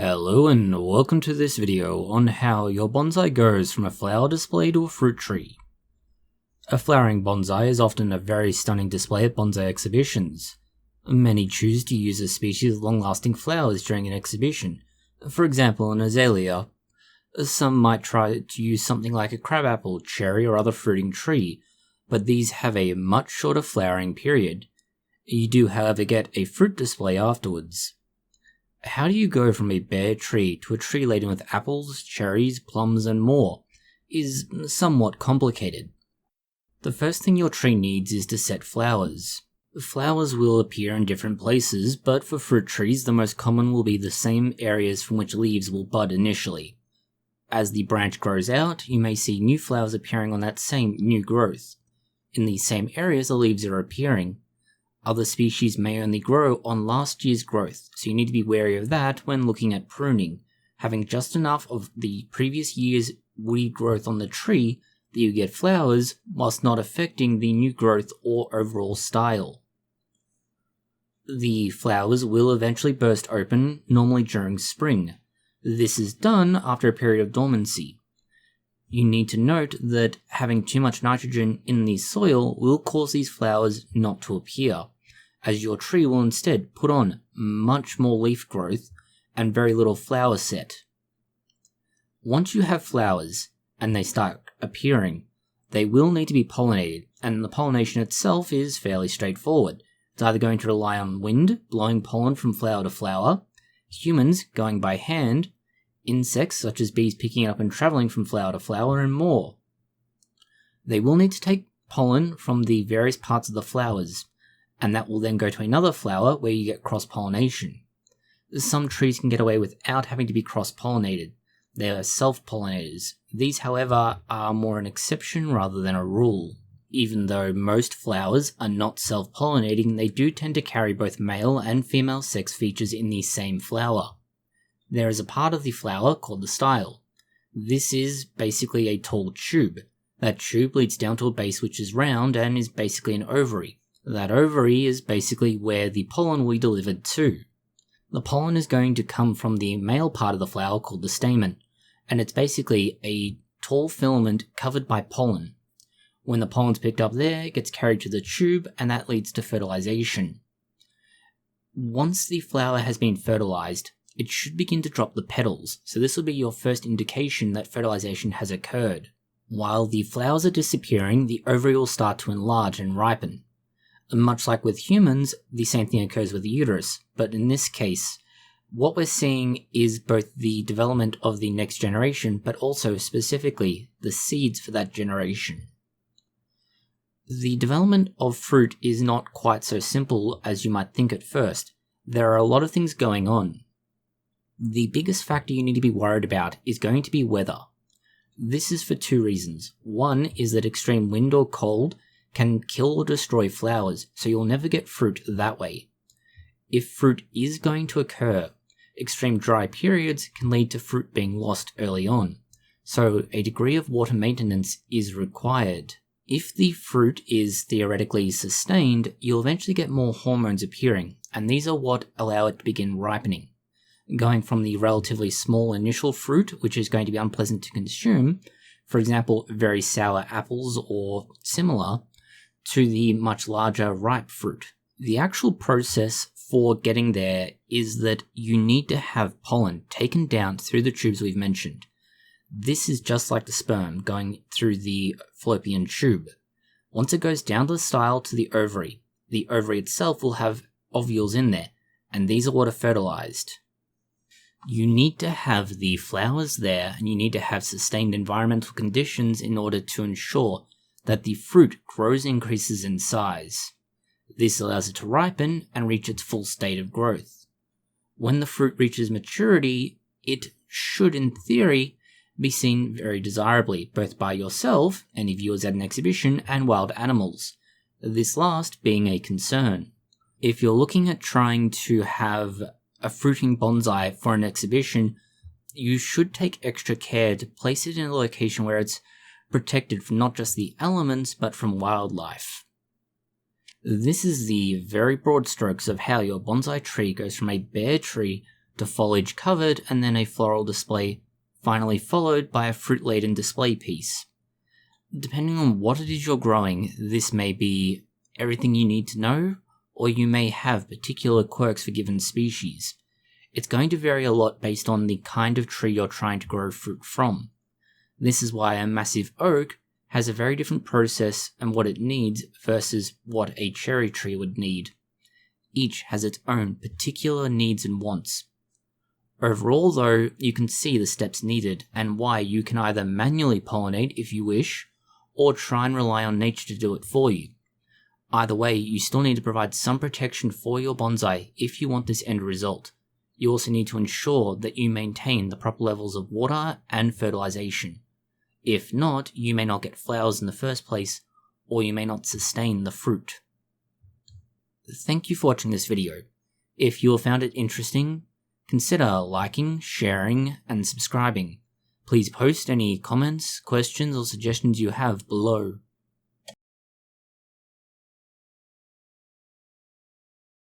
Hello and welcome to this video on how your bonsai goes from a flower display to a fruit tree. A flowering bonsai is often a very stunning display at bonsai exhibitions. Many choose to use a species with long-lasting flowers during an exhibition, for example an azalea. Some might try to use something like a crabapple, cherry or other fruiting tree, but these have a much shorter flowering period. You do however get a fruit display afterwards. How do you go from a bare tree to a tree laden with apples, cherries, plums and more is somewhat complicated. The first thing your tree needs is to set flowers. Flowers will appear in different places, but for fruit trees the most common will be the same areas from which leaves will bud initially. As the branch grows out, you may see new flowers appearing on that same new growth. In these same areas the leaves are appearing. Other species may only grow on last year's growth, so you need to be wary of that when looking at pruning, having just enough of the previous year's weed growth on the tree that you get flowers, whilst not affecting the new growth or overall style. The flowers will eventually burst open, normally during spring. This is done after a period of dormancy. You need to note that having too much nitrogen in the soil will cause these flowers not to appear, as your tree will instead put on much more leaf growth and very little flower set. Once you have flowers and they start appearing, they will need to be pollinated, and the pollination itself is fairly straightforward. It's either going to rely on wind blowing pollen from flower to flower, humans going by hand, insects such as bees picking it up and travelling from flower to flower, and more. They will need to take pollen from the various parts of the flowers, and that will then go to another flower where you get cross-pollination. Some trees can get away without having to be cross-pollinated. They are self-pollinators. These, however, are more an exception rather than a rule. Even though most flowers are not self-pollinating, they do tend to carry both male and female sex features in the same flower. There is a part of the flower called the style. This is basically a tall tube. That tube leads down to a base which is round and is basically an ovary. That ovary is basically where the pollen will be delivered to. The pollen is going to come from the male part of the flower called the stamen, and it's basically a tall filament covered by pollen. When the pollen's picked up there, it gets carried to the tube, and that leads to fertilization. Once the flower has been fertilized, it should begin to drop the petals, so this will be your first indication that fertilization has occurred. While the flowers are disappearing, the ovary will start to enlarge and ripen. Much like with humans, the same thing occurs with the uterus, but in this case, what we're seeing is both the development of the next generation, but also specifically the seeds for that generation. The development of fruit is not quite so simple as you might think at first. There are a lot of things going on. The biggest factor you need to be worried about is going to be weather. This is for two reasons. One is that extreme wind or cold can kill or destroy flowers, so you'll never get fruit that way. If fruit is going to occur, extreme dry periods can lead to fruit being lost early on, so a degree of water maintenance is required. If the fruit is theoretically sustained, you'll eventually get more hormones appearing, and these are what allow it to begin ripening. Going from the relatively small initial fruit, which is going to be unpleasant to consume, for example very sour apples or similar, to the much larger ripe fruit. The actual process for getting there is that you need to have pollen taken down through the tubes we've mentioned. This is just like the sperm going through the fallopian tube. Once it goes down the style to the ovary itself will have ovules in there, and these are what are fertilized. You need to have the flowers there, and you need to have sustained environmental conditions in order to ensure that the fruit grows and increases in size. This allows it to ripen and reach its full state of growth. When the fruit reaches maturity, it should, in theory, be seen very desirably, both by yourself, any viewers at an exhibition, and wild animals, this last being a concern. If you're looking at trying to have a fruiting bonsai for an exhibition, you should take extra care to place it in a location where it's protected from not just the elements, but from wildlife. This is the very broad strokes of how your bonsai tree goes from a bare tree to foliage covered and then a floral display, finally followed by a fruit-laden display piece. Depending on what it is you're growing, this may be everything you need to know, or you may have particular quirks for given species. It's going to vary a lot based on the kind of tree you're trying to grow fruit from. This is why a massive oak has a very different process and what it needs versus what a cherry tree would need. Each has its own particular needs and wants. Overall though, you can see the steps needed and why you can either manually pollinate if you wish, or try and rely on nature to do it for you. Either way, you still need to provide some protection for your bonsai if you want this end result. You also need to ensure that you maintain the proper levels of water and fertilization. If not, you may not get flowers in the first place, or you may not sustain the fruit. Thank you for watching this video. If you have found it interesting, consider liking, sharing, and subscribing. Please post any comments, questions, or suggestions you have below.